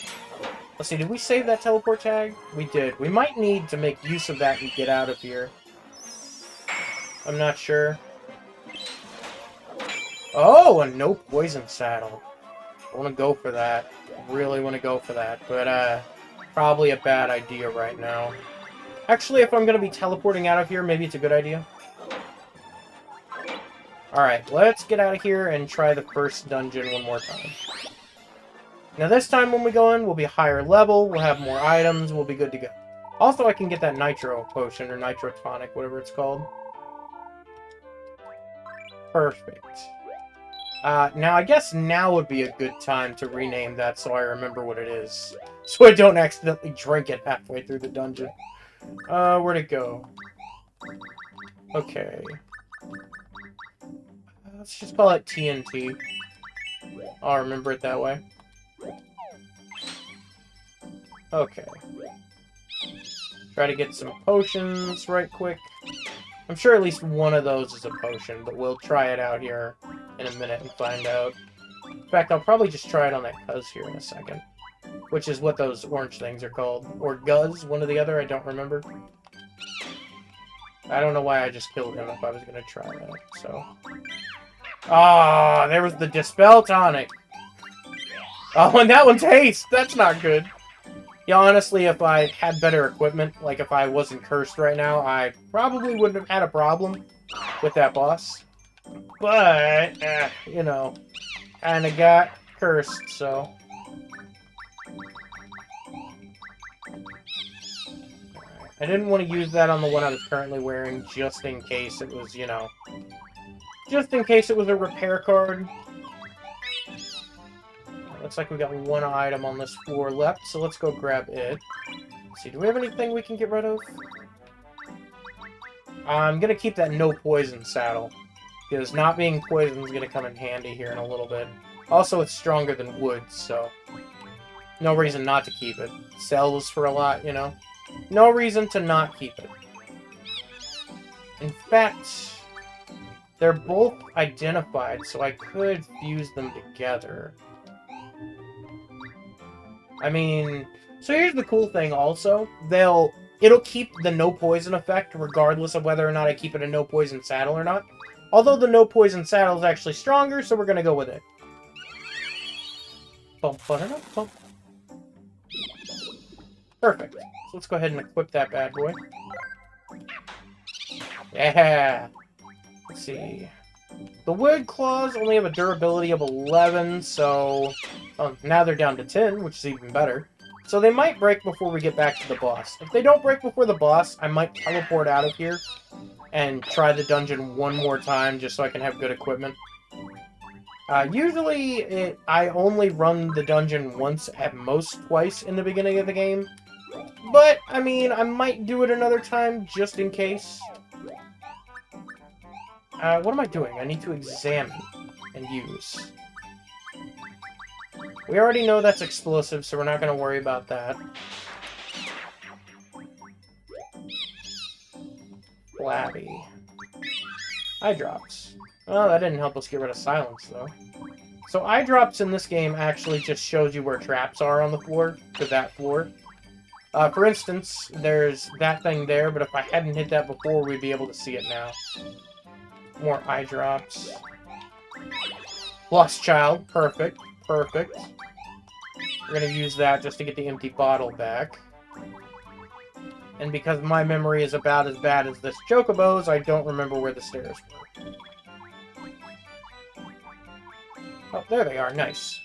Let's see, did we save that teleport tag? We did. We might need to make use of that and get out of here. I'm not sure. Oh, a no poison saddle. I want to go for that. Really want to go for that, but probably a bad idea right now. Actually, if I'm going to be teleporting out of here, maybe it's a good idea. Alright, let's get out of here and try the first dungeon one more time. Now this time when we go in, we'll be higher level, we'll have more items, we'll be good to go. Also, I can get that nitro potion, or nitro tonic, whatever it's called. Perfect. Now I guess now would be a good time to rename that so I remember what it is. So I don't accidentally drink it halfway through the dungeon. Where'd it go? Okay. Let's just call it TNT. I'll remember it that way. Okay. Try to get some potions right quick. I'm sure at least one of those is a potion, but we'll try it out here in a minute and find out. In fact, I'll probably just try it on that Cuz here in a second. Which is what those orange things are called. Or Guz, one or the other, I don't remember. I don't know why I just killed him if I was going to try that, so... Ah, there was the Dispel Tonic! Oh, and that one's haste! That's not good! Yeah, honestly, if I had better equipment, like if I wasn't cursed right now, I probably wouldn't have had a problem with that boss. But, you know, kinda got cursed, so... I didn't want to use that on the one I was currently wearing, just in case it was, you know... Just in case it was a repair card. Looks like we got one item on this floor left, so let's go grab it. Let's see, do we have anything we can get rid of? I'm gonna keep that no poison saddle, because not being poisoned is gonna come in handy here in a little bit. Also, it's stronger than wood, so no reason not to keep it. Sells for a lot, you know? No reason to not keep it. In fact, they're both identified, so I could fuse them together. I mean, so here's the cool thing also. It'll keep the no poison effect regardless of whether or not I keep it a no poison saddle or not. Although the no poison saddle is actually stronger, so we're gonna go with it. Bump, bump. Perfect. So let's go ahead and equip that bad boy. Yeah! Let's see. The wood claws only have a durability of 11, so... Oh, now they're down to 10, which is even better. So they might break before we get back to the boss. If they don't break before the boss, I might teleport out of here and try the dungeon one more time just so I can have good equipment. Usually, I only run the dungeon once, at most twice, in the beginning of the game. But, I mean, I might do it another time just in case. What am I doing? I need to examine and use. We already know that's explosive, so we're not going to worry about that. Flabby. Eye drops. Oh, that didn't help us get rid of silence, though. So eye drops in this game actually just shows you where traps are on the floor, to that floor. For instance, there's that thing there, but if I hadn't hit that before, we'd be able to see it now. More eye drops. Lost child. Perfect. Perfect. We're going to use that just to get the empty bottle back. And because my memory is about as bad as this Chocobo's, I don't remember where the stairs were. Oh, there they are. Nice.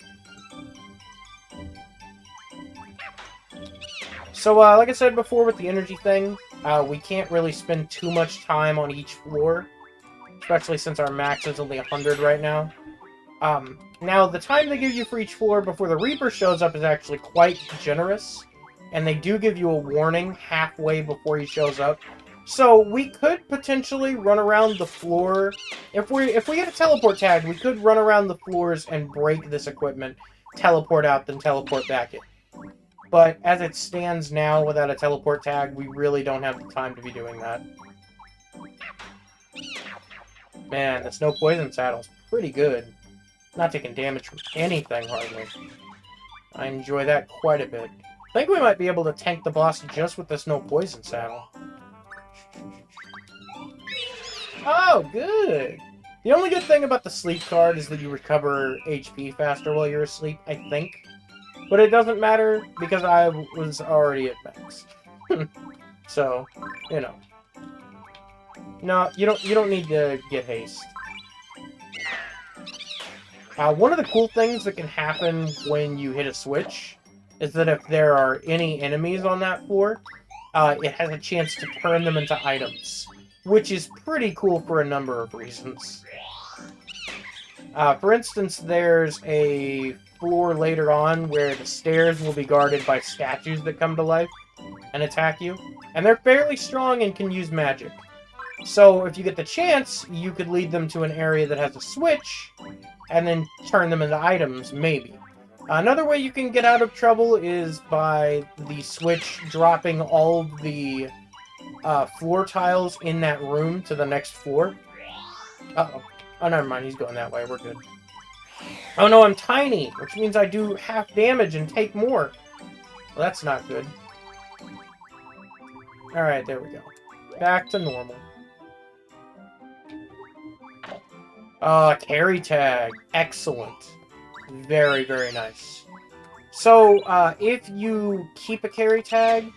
So, like I said before with the energy thing, we can't really spend too much time on each floor. Especially since our max is only 100 right now. Now, the time they give you for each floor before the Reaper shows up is actually quite generous. And they do give you a warning halfway before he shows up. So, we could potentially run around the floor. If we get a teleport tag, we could run around the floors and break this equipment, teleport out, then teleport back in. But as it stands now, without a teleport tag, we really don't have the time to be doing that. Man, this no poison saddle's pretty good. Not taking damage from anything, hardly. I enjoy that quite a bit. I think we might be able to tank the boss just with this no poison saddle. Oh, good! The only good thing about the sleep card is that you recover HP faster while you're asleep, I think. But it doesn't matter, because I was already at max. So, you know. No, you don't need to get haste. One of the cool things that can happen when you hit a switch is that if there are any enemies on that floor, it has a chance to turn them into items, which is pretty cool for a number of reasons. For instance, there's a floor later on where the stairs will be guarded by statues that come to life and attack you, and they're fairly strong and can use magic. So, if you get the chance, you could lead them to an area that has a switch, and then turn them into items, maybe. Another way you can get out of trouble is by the switch dropping all of the floor tiles in that room to the next floor. Uh-oh. Oh, never mind, he's going that way, we're good. Oh no, I'm tiny, which means I do half damage and take more. Well, that's not good. Alright, there we go. Back to normal. Carry tag. Excellent. Very, very nice. So, if you keep a carry tag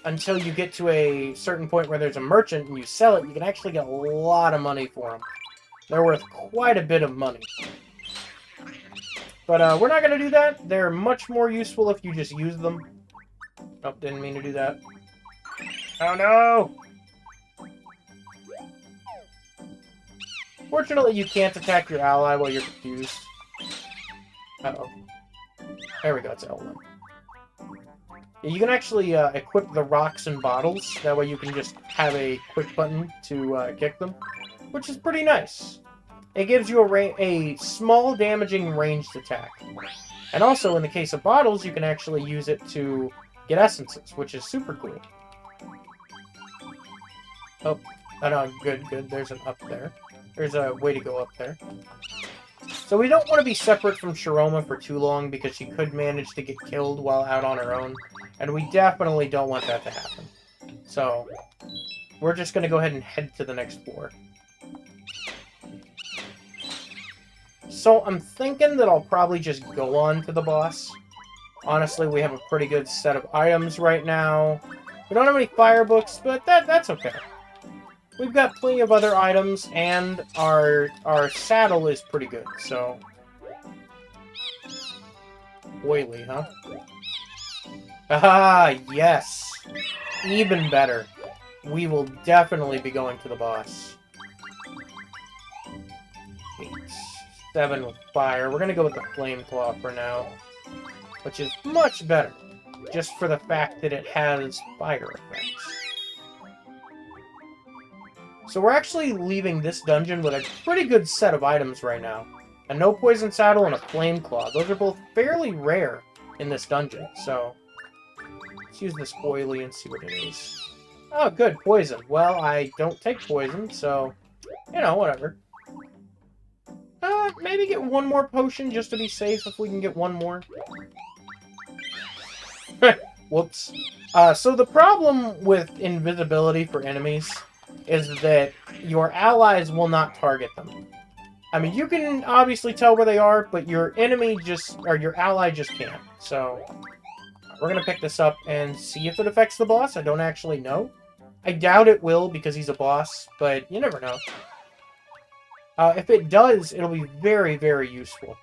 until you get to a certain point where there's a merchant and you sell it, you can actually get a lot of money for them. They're worth quite a bit of money. But, we're not going to do that. They're much more useful if you just use them. Oh, didn't mean to do that. Oh no! Fortunately, you can't attack your ally while you're confused. Uh-oh. There we go, it's L1. Yeah, you can actually equip the rocks and bottles. That way you can just have a quick button to kick them, which is pretty nice. It gives you a small damaging ranged attack. And also, in the case of bottles, you can actually use it to get essences, which is super cool. Oh, no, good. There's an up there. There's a way to go up there. So we don't want to be separate from Shiroma for too long because she could manage to get killed while out on her own. And we definitely don't want that to happen. So, we're just going to go ahead and head to the next floor. So I'm thinking that I'll probably just go on to the boss. Honestly, we have a pretty good set of items right now. We don't have any fire books, but that's okay. We've got plenty of other items, and our saddle is pretty good, so... Oily, huh? Ah, yes! Even better. We will definitely be going to the boss. 8, 7 with fire. We're gonna go with the flame claw for now, which is much better, just for the fact that it has fire effects. So we're actually leaving this dungeon with a pretty good set of items right now. A no poison saddle and a flame claw. Those are both fairly rare in this dungeon, so... Let's use this oily and see what it is. Oh, good, poison. Well, I don't take poison, so... You know, whatever. Maybe get one more potion just to be safe if we can get one more. Whoops. So the problem with invisibility for enemies is that your allies will not target them. I mean, you can obviously tell where they are, but your enemy or your ally just can't. So, we're going to pick this up and see if it affects the boss. I don't actually know. I doubt it will because he's a boss, but you never know. If it does, it'll be very, very useful.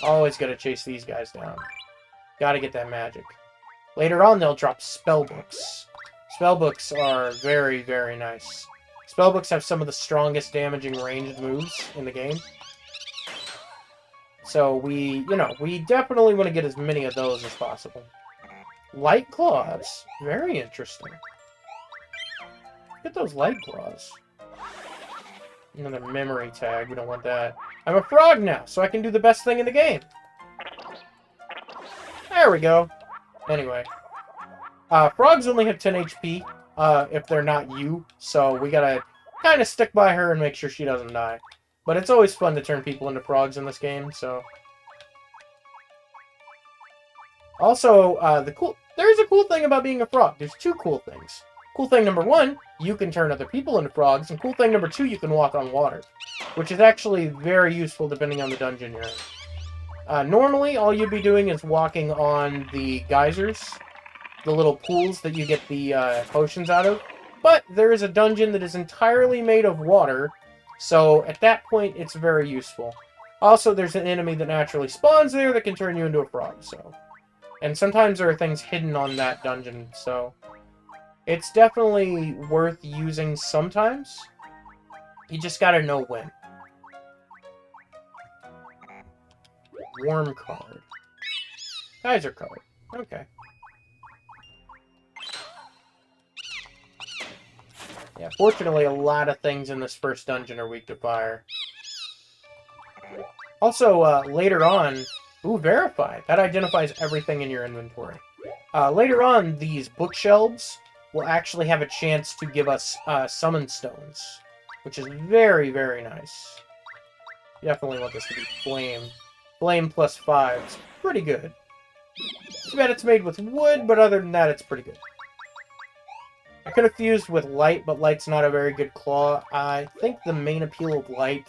Always got to chase these guys down. Gotta get that magic. Later on, they'll drop spellbooks. Spellbooks are very, very nice. Spellbooks have some of the strongest damaging ranged moves in the game. So we definitely want to get as many of those as possible. Light claws. Very interesting. Get those light claws. Another memory tag. We don't want that. I'm a frog now, so I can do the best thing in the game. There we go. Anyway. Frogs only have 10 HP if they're not you, so we gotta kind of stick by her and make sure she doesn't die. But it's always fun to turn people into frogs in this game, so... Also, there's a cool thing about being a frog. There's two cool things. Cool thing number 1, you can turn other people into frogs, and cool thing number 2, you can walk on water. Which is actually very useful depending on the dungeon you're in. Normally, all you'd be doing is walking on the geysers, the little pools that you get the potions out of. But there is a dungeon that is entirely made of water, so at that point, it's very useful. Also, there's an enemy that naturally spawns there that can turn you into a frog, so... And sometimes there are things hidden on that dungeon, so... It's definitely worth using sometimes. You just gotta know when. Worm card. Geyser card. Okay. Yeah, fortunately, a lot of things in this first dungeon are weak to fire. Also, later on... Ooh, verify. That identifies everything in your inventory. Later on, these bookshelves will actually have a chance to give us summon stones, which is very, very nice. Definitely want this to be flame. Flame plus 5. It's pretty good. Too bad it's made with wood, but other than that, it's pretty good. I could have fused with light, but light's not a very good claw. I think the main appeal of light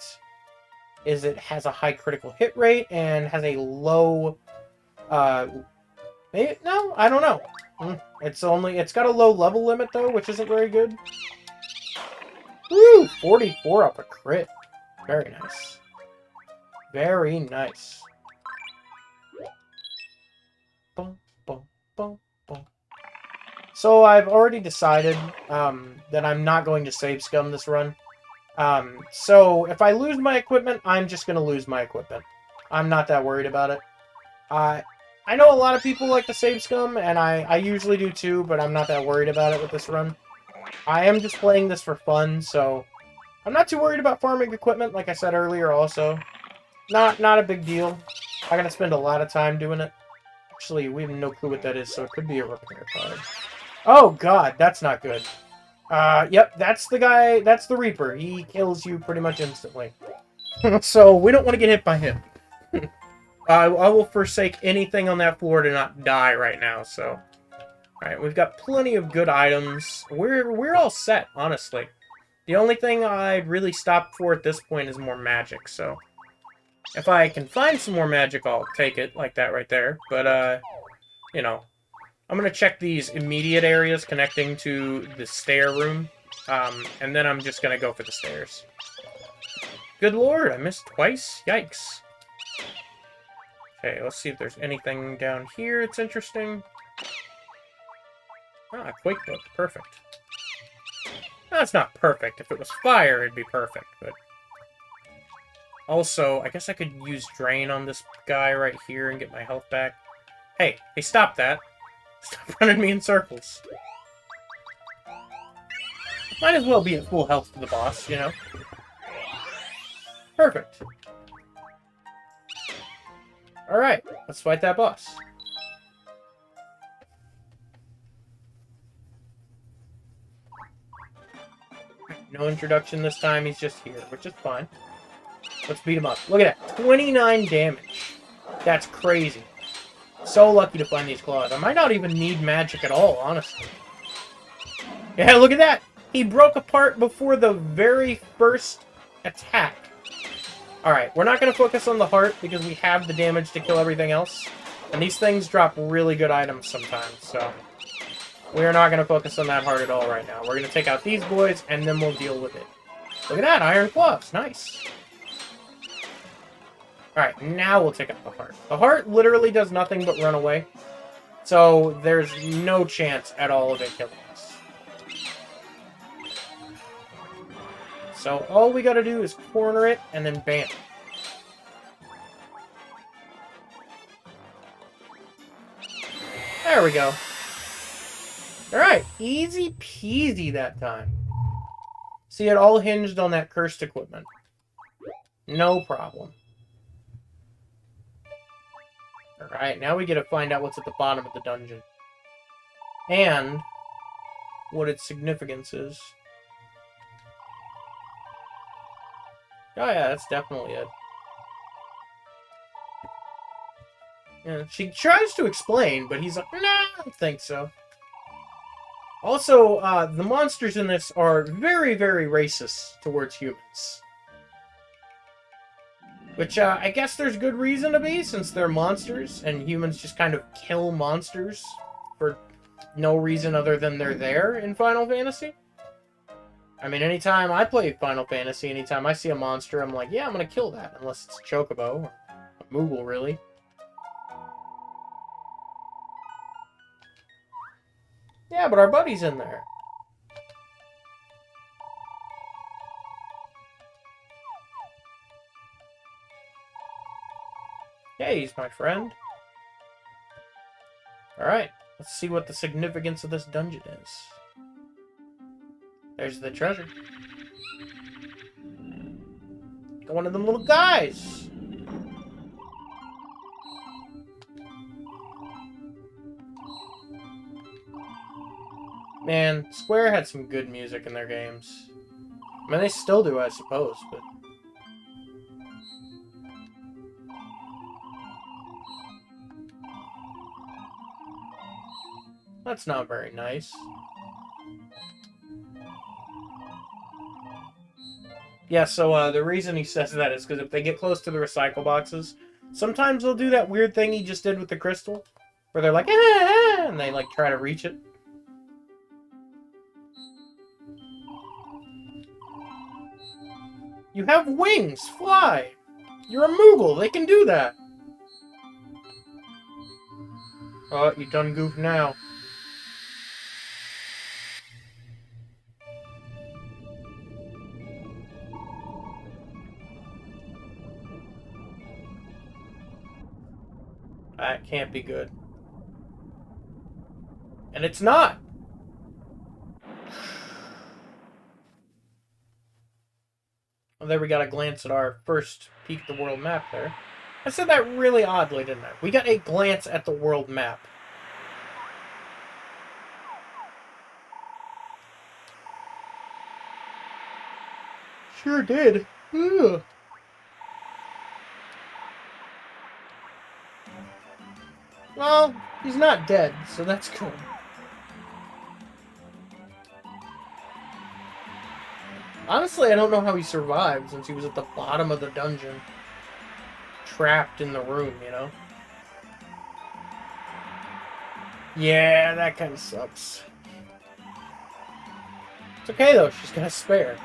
is it has a high critical hit rate and has a low, maybe, no, I don't know. It's got a low level limit though, which isn't very good. Woo! 44 up a crit. Very nice. Very nice. Bum, bum, bum, bum. So I've already decided that I'm not going to save scum this run. So if I lose my equipment, I'm just going to lose my equipment. I'm not that worried about it. I know a lot of people like to save scum, and I usually do too, but I'm not that worried about it with this run. I am just playing this for fun, so I'm not too worried about farming equipment, like I said earlier also. Not a big deal. I gotta spend a lot of time doing it. Actually, we have no clue what that is, so it could be a repair card. Oh god, that's not good. Yep, that's the guy, that's the Reaper. He kills you pretty much instantly. So, we don't want to get hit by him. I will forsake anything on that floor to not die right now, so... Alright, we've got plenty of good items. We're all set, honestly. The only thing I'd really stop for at this point is more magic, so... If I can find some more magic, I'll take it, like that right there. But, you know... I'm gonna check these immediate areas connecting to the stair room. And then I'm just gonna go for the stairs. Good lord, I missed twice? Yikes. Okay, let's see if there's anything down here that's interesting. Ah, Quake Book. Perfect. No, it's not perfect. If it was fire, it'd be perfect, but... Also, I guess I could use Drain on this guy right here and get my health back. Hey, stop that. Stop running me in circles. Might as well be at full health to the boss, you know? Perfect. Alright, let's fight that boss. No introduction this time, he's just here, which is fine. Let's beat him up. Look at that, 29 damage. That's crazy. So lucky to find these claws. I might not even need magic at all, honestly. Yeah, look at that! He broke apart before the very first attack. Alright, we're not going to focus on the heart because we have the damage to kill everything else. And these things drop really good items sometimes, so... We're not going to focus on that heart at all right now. We're going to take out these boys, and then we'll deal with it. Look at that, iron gloves. Nice. Alright, now we'll take out the heart. The heart literally does nothing but run away. So, there's no chance at all of it killing us. So, all we gotta do is corner it, and then bam. There we go. Alright, easy peasy that time. See, it all hinged on that cursed equipment. No problem. Alright, now we get to find out what's at the bottom of the dungeon. And what its significance is. Oh yeah, that's definitely it. Yeah, she tries to explain, but he's like, nah, I don't think so. Also, the monsters in this are very, very racist towards humans. Which, I guess there's good reason to be, since they're monsters, and humans just kind of kill monsters for no reason other than they're there in Final Fantasy. I mean, anytime I play Final Fantasy, anytime I see a monster, I'm like, yeah, I'm gonna kill that, unless it's a Chocobo, or a Moogle, really. Yeah, but our buddy's in there. Hey, he's my friend. Alright, let's see what the significance of this dungeon is. There's the treasure. Got one of them little guys! Man, Square had some good music in their games. I mean, they still do, I suppose, but... That's not very nice. Yeah, so, the reason he says that is because if they get close to the recycle boxes, sometimes they'll do that weird thing he just did with the crystal, where they're like, ah, and they, like, try to reach it. You have wings! Fly! You're a Moogle! They can do that! Oh, you done goofed now. can't be good. And it's not! Well, there we got a glance at our first peek at the world map there. I said that really oddly, didn't I? We got a glance at the world map. Sure did. Ugh. Well, he's not dead, so that's good. Honestly, I don't know how he survived since he was at the bottom of the dungeon. Trapped in the room, you know? Yeah, that kind of sucks. It's okay, though. She's got a spare.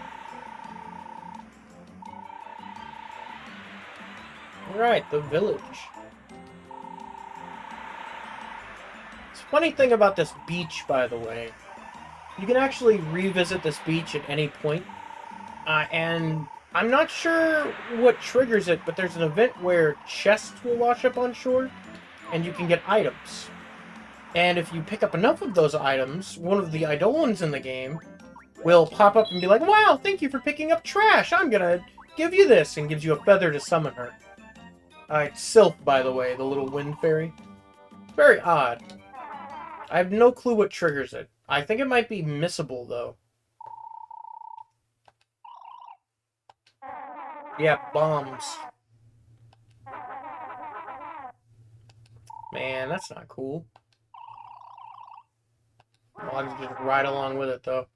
Alright, the village. It's a funny thing about this beach, by the way. You can actually revisit this beach at any point. And I'm not sure what triggers it, but there's an event where chests will wash up on shore, and you can get items. And if you pick up enough of those items, one of the Eidolons in the game will pop up and be like, "Wow, thank you for picking up trash. I'm gonna give you this," and gives you a feather to summon her. It's Sylph, by the way, the little wind fairy. Very odd. I have no clue what triggers it. I think it might be missable, though. Yeah, bombs. Man, that's not cool. I'll just ride along with it, though.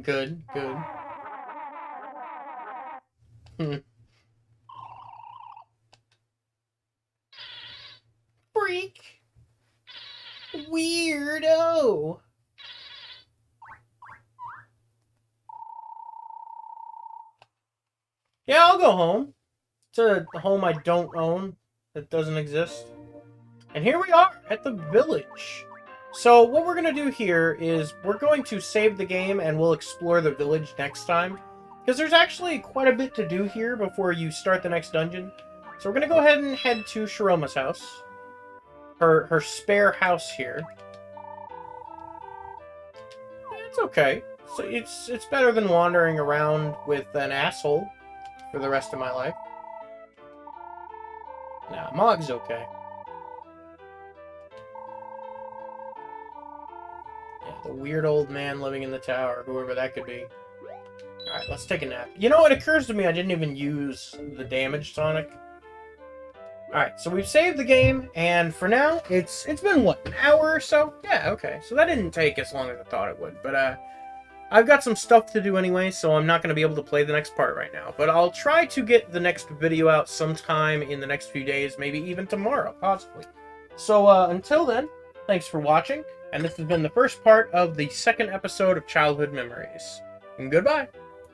Good, good. Freak! Weirdo! Yeah, I'll go home. It's a home I don't own. That doesn't exist. And here we are at the village. So what we're going to do here is we're going to save the game and we'll explore the village next time. Because there's actually quite a bit to do here before you start the next dungeon. So we're going to go ahead and head to Shiroma's house. Her spare house here. It's okay. So it's better than wandering around with an asshole for the rest of my life. Nah, Mog's okay. Yeah, the weird old man living in the tower, whoever that could be. Alright, let's take a nap. You know, it occurs to me I didn't even use the damage tonic. Alright, so we've saved the game, and for now, it's been, what, an hour or so? Yeah, okay. So that didn't take as long as I thought it would, but, I've got some stuff to do anyway, so I'm not going to be able to play the next part right now. But I'll try to get the next video out sometime in the next few days, maybe even tomorrow, possibly. So, until then, thanks for watching, and this has been the first part of the second episode of Childhood Memories. And goodbye!